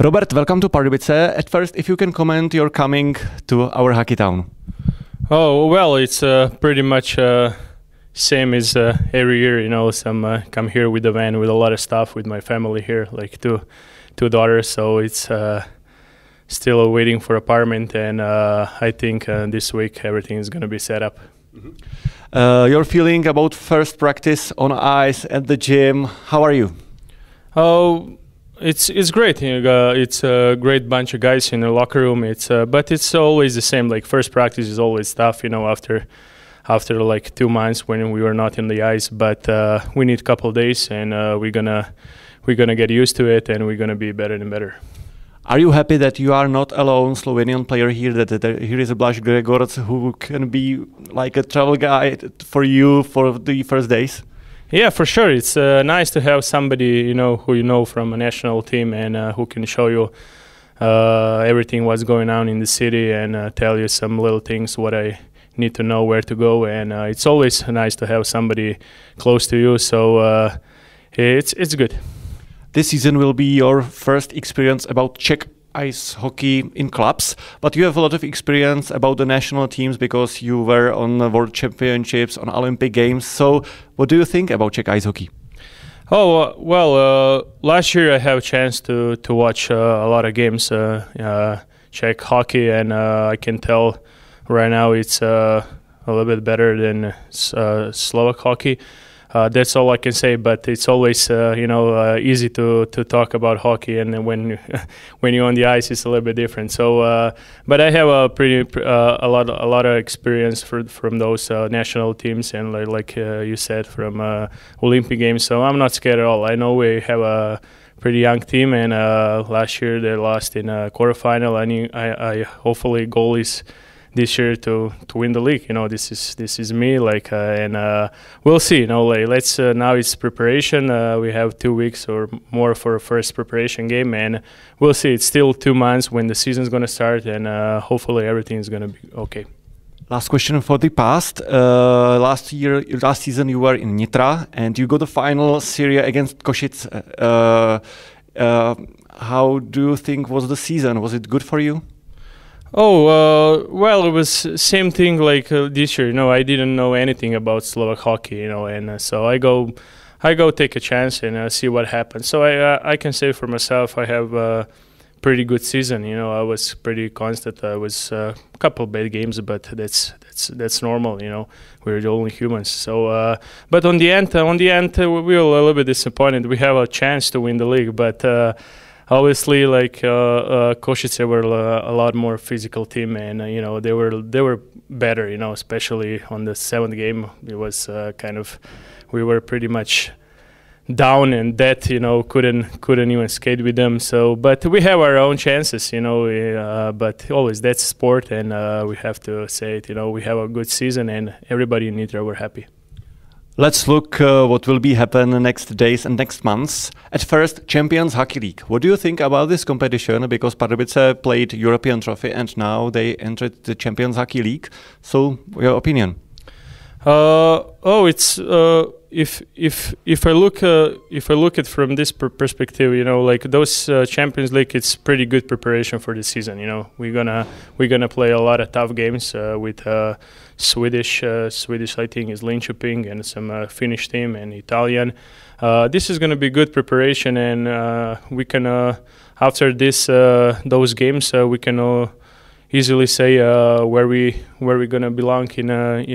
Robert, welcome to Pardubice. At first, if you can comment your coming to our hockey town. Oh, well, it's pretty much same as every year, you know. Some come here with the van with a lot of stuff with my family here, like two daughters. So it's still waiting for apartment, and I think this week everything is going to be set up. Mm-hmm. Your feeling about first practice on ice at the gym, how are you? Oh, it's great. You know, it's a great bunch of guys in the locker room. But it's always the same. Like first practice is always tough, you know, after like 2 months when we were not in the ice. But we need a couple of days, and we're gonna get used to it, and we're gonna be better and better. Are you happy that you are not alone Slovenian player here? That here is a Blaž Gregorec who can be like a travel guide for you for the first days? Yeah, for sure. It's nice to have somebody who you know from a national team and who can show you everything what's going on in the city and tell you some little things what I need to know, where to go. And it's always nice to have somebody close to you. So it's good. This season will be your first experience about Czech ice hockey in clubs, but you have a lot of experience about the national teams because you were on the World Championships, on Olympic Games. So what do you think about Czech ice hockey? Oh, well, last year I had a chance to watch a lot of games, Czech hockey, and I can tell right now it's a little bit better than Slovak hockey. That's all I can say, but it's always easy to talk about hockey, and when you're on the ice, it's a little bit different. So, but I have a lot of experience from those national teams, and like you said, from Olympic Games. So I'm not scared at all. I know we have a pretty young team, and last year they lost in a quarterfinal. I hopefully goal is this year to win the league. You know, this is me, and we'll see. You know, let's now it's preparation. We have 2 weeks or more for a first preparation game, and we'll see. It's still 2 months when the season's going to start, and hopefully everything is going to be okay. Last question for the past. Last season you were in Nitry and you got the final series against Košice. How do you think was the season? Was it good for you? Oh, well, it was same thing like this year. You know, I didn't know anything about Slovak hockey, you know, and so I go take a chance and see what happens. So I can say for myself, I have a pretty good season. You know, I was pretty constant. I was a couple bad games, but that's normal. You know, we're the only humans. So, but on the end, we were a little bit disappointed. We have a chance to win the league, but. Obviously, like Košice were a lot more physical team, and they were better. You know, especially on the 7th game, it was we were pretty much down and dead. You know, couldn't even skate with them. So, but we have our own chances. You know, but always that's sport, and we have to say it. You know, we have a good season, and everybody in Nitry were happy. Let's look what will be happen the next days and next months. At first, Champions Hockey League. What do you think about this competition? Because Pardubice played European Trophy and now they entered the Champions Hockey League. So, your opinion? It's if I look at from this perspective, you know, like those Champions League, it's pretty good preparation for the season. You know, we're gonna play a lot of tough games with Swedish I think is Linköping and some Finnish team and Italian. This is gonna be good preparation, and we can after those games we can. Easily say where we're gonna belong in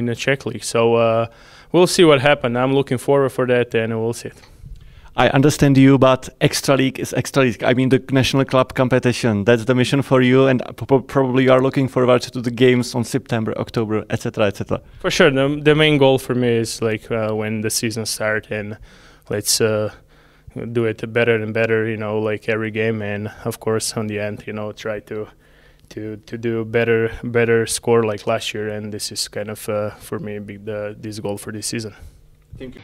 the Czech league. So we'll see what happens. I'm looking forward for that, and we'll see it. I understand you, but extraligue is extraligue. I mean the national club competition. That's the mission for you, and probably you are looking forward to the games on September, October, etc., etc. For sure, the main goal for me is like when the season starts, and let's do it better and better. You know, like every game, and of course on the end, you know, try to do better score like last year, and this is kind of for me this goal for this season. Thank you.